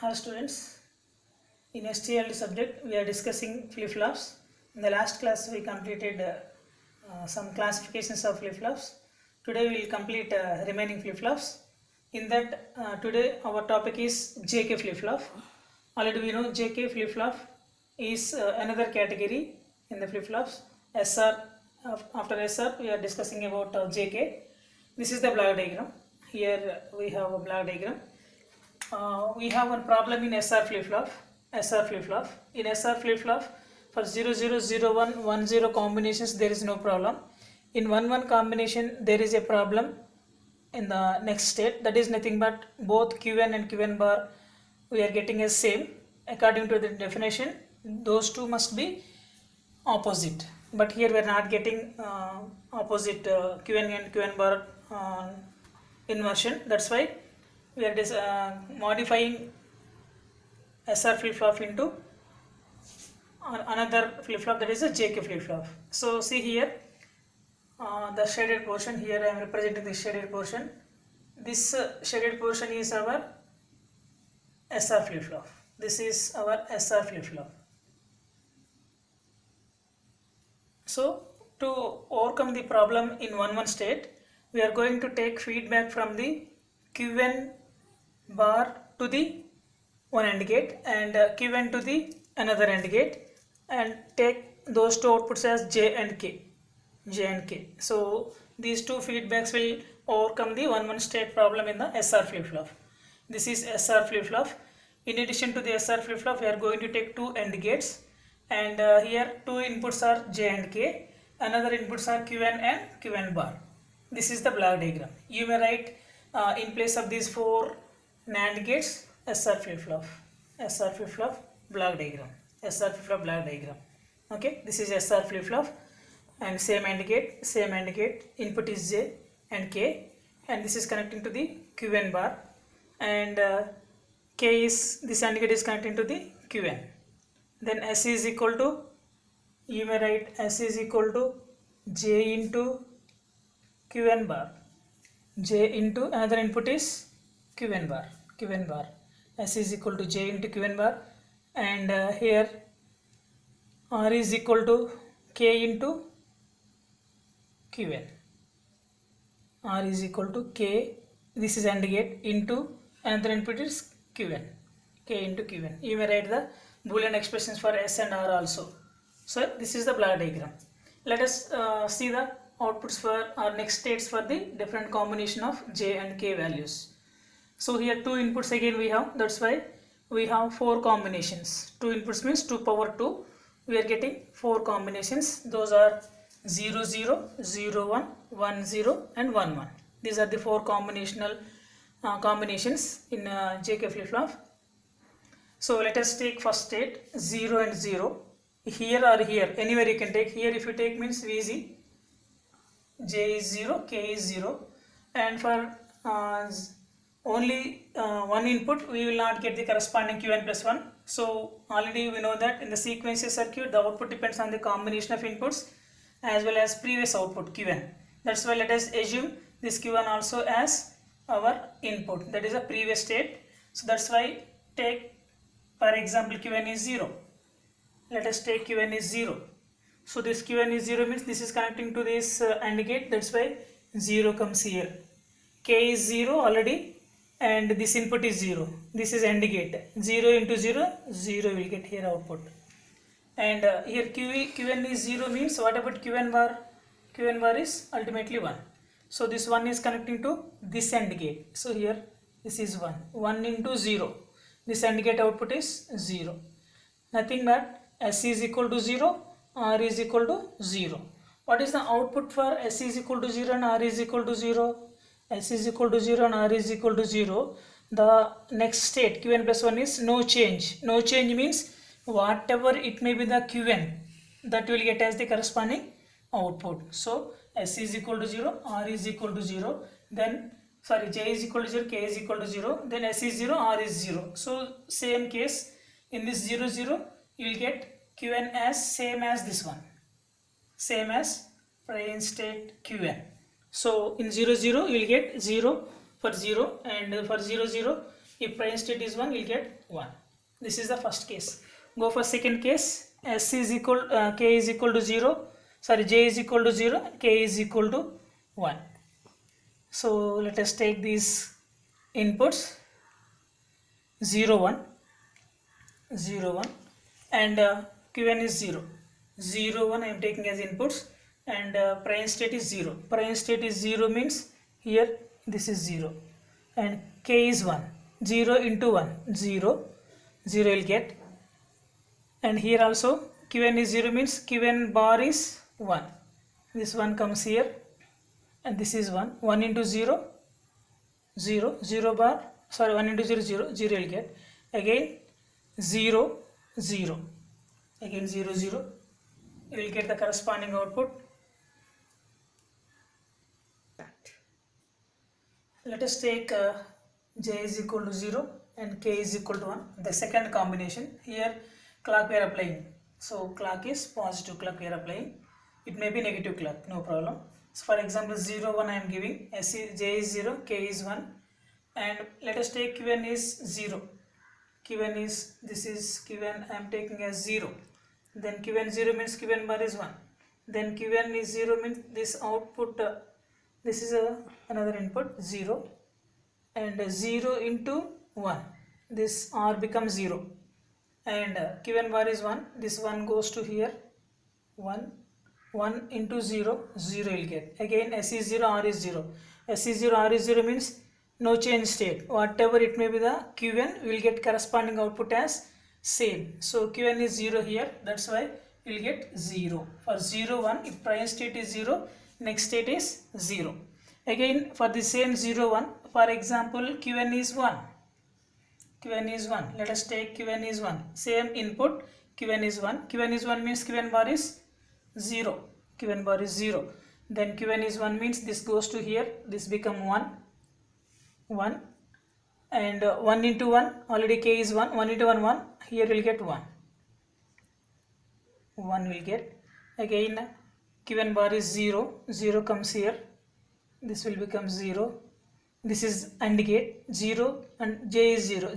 Hi students, in STLD subject we are discussing flip-flops. In the last class we completed some classifications of flip-flops. Today we will complete remaining flip-flops. In that today our topic is JK flip-flop. Already we know JK flip-flop is another category in the flip-flops. SR, after SR we are discussing about JK. This is the block diagram. Here we have a block diagram. We have one problem in SR flip-flop. SR flip-flop. In SR flip-flop, for 000110 combinations there is no problem. In 11 combination there is a problem in the next state. That is nothing but both Qn and Qn bar we are getting as same. According to the definition, those two must be opposite. But here we are not getting opposite Qn and Qn bar inversion. That's why we are modifying SR flip-flop into another flip-flop, that is a JK flip-flop. So see here the shaded portion. Here I am representing the shaded portion. This shaded portion is our SR flip-flop. This is our SR flip-flop. So to overcome the problem in one state, we are going to take feedback from the Qn bar to the one AND gate and Qn to the another AND gate, and take those two outputs as J and K. So these two feedbacks will overcome the one state problem in the SR flip-flop. This is SR flip-flop. In addition to the SR flip-flop, we are going to take two AND gates, and here two inputs are J and K, another inputs are Qn and Qn bar. This is the block diagram. You may write in place of these four NAND gates SR flip-flop, SR flip-flop block diagram, SR flip-flop block diagram. Okay, this is SR flip-flop, and same AND gate, input is J and K, and this is connecting to the Qn bar, and this AND gate is connecting to the Qn. Then S is equal to, you may write S is equal to J into Qn bar, J into another input is Qn bar. S is equal to J into Qn bar, and here R is equal to K into Qn. R is equal to K, this is AND gate, into another input is Qn, K into Qn. You may write the Boolean expressions for S and R also. So this is the block diagram. Let us see the outputs for our next states for the different combination of J and K values. So here two inputs again we have, that's why we have four combinations. Two inputs means 2 power 2. We are getting four combinations. Those are 0, 0, 0, 1, 1, 0 and 1, 1. These are the four combinational combinations in JK flip-flop. So let us take first state 0 and 0. Here or here, anywhere you can take. Here if you take means VZ, J is 0, K is 0, and for only one input we will not get the corresponding Qn plus 1. So already we know that in the sequential circuit the output depends on the combination of inputs as well as previous output Qn. That's why let us assume this Q1 also as our input, that is a previous state. So that's why take, for example, Qn is 0. Let us take Qn is 0. So this Qn is 0 means this is connecting to this AND gate, that's why 0 comes here. K is 0 already, and this input is 0. This is AND gate. 0 into 0, 0 will get here output. And here Qn is 0 means what about Qn bar? Qn bar is ultimately 1. So this 1 is connecting to this AND gate. So here this is 1. 1 into 0. This AND gate output is 0. Nothing but S is equal to 0, R is equal to 0. What is the output for S is equal to 0 and R is equal to 0? S is equal to 0 and R is equal to 0. The next state Qn plus 1 is no change. No change means whatever it may be the Qn, that will get as the corresponding output. So S is equal to 0, R is equal to 0, then J is equal to 0, K is equal to 0, then S is 0, R is 0. So same case, in this 0, 0, you will get Qn as same as this one, same as present state Qn. So in 0, 0 you will get 0 for 0, and for 0, 0 If prior state is 1, you'll get 1. This is the first case. Go for second case. S is equal, K is equal to 0. Sorry, J is equal to 0. K is equal to 1. So let us take these inputs 0, 1, 0, 1, and Qn is 0. 0, 1 I am taking as inputs, and prior state is 0. Prior state is 0 means here this is 0, and K is 1. 0 into 1, 0, 0 will get, and here also Qn is 0 means Qn bar is 1. This 1 comes here, and this is 1. 1 into 0, 0, 0 bar, sorry, 1 into 0, 0, 0 will get. Again 0, 0, again 0, 0, you will get the corresponding output. Let us take J is equal to 0 and K is equal to 1, the second combination. Here clock we are applying, so clock is positive clock we are applying. It may be negative clock, no problem. So for example 0, 1 I am giving, J is 0, K is 1, and let us take Qn is 0. Qn is, this is Qn I am taking as 0. Then Qn 0 means Qn bar is 1. Then Qn is 0 means this output, this is another input 0, and 0 into 1, this R becomes 0, and Qn bar is 1, this 1 goes to here, 1, 1 into 0, 0 will get. Again S is 0, R is 0. S is 0, R is 0 means no change state. Whatever it may be the Qn, we will get corresponding output as same. So Qn is 0 here, that's why we will get 0. For 0, 1, if prior state is 0, next state is 0. Again for the same 0, 1, for example Qn is 1. Qn is 1. Let us take Qn is 1. Same input, Qn is 1. Qn is 1 means Qn bar is 0. Qn bar is 0. Then Qn is 1 means this goes to here, this become 1, 1, and 1 into 1, already K is 1, 1 into 1, 1, here will get 1. 1 will get. Again Qn bar is 0, 0 comes here, this will become 0. This is AND gate, 0 and J is 0, 0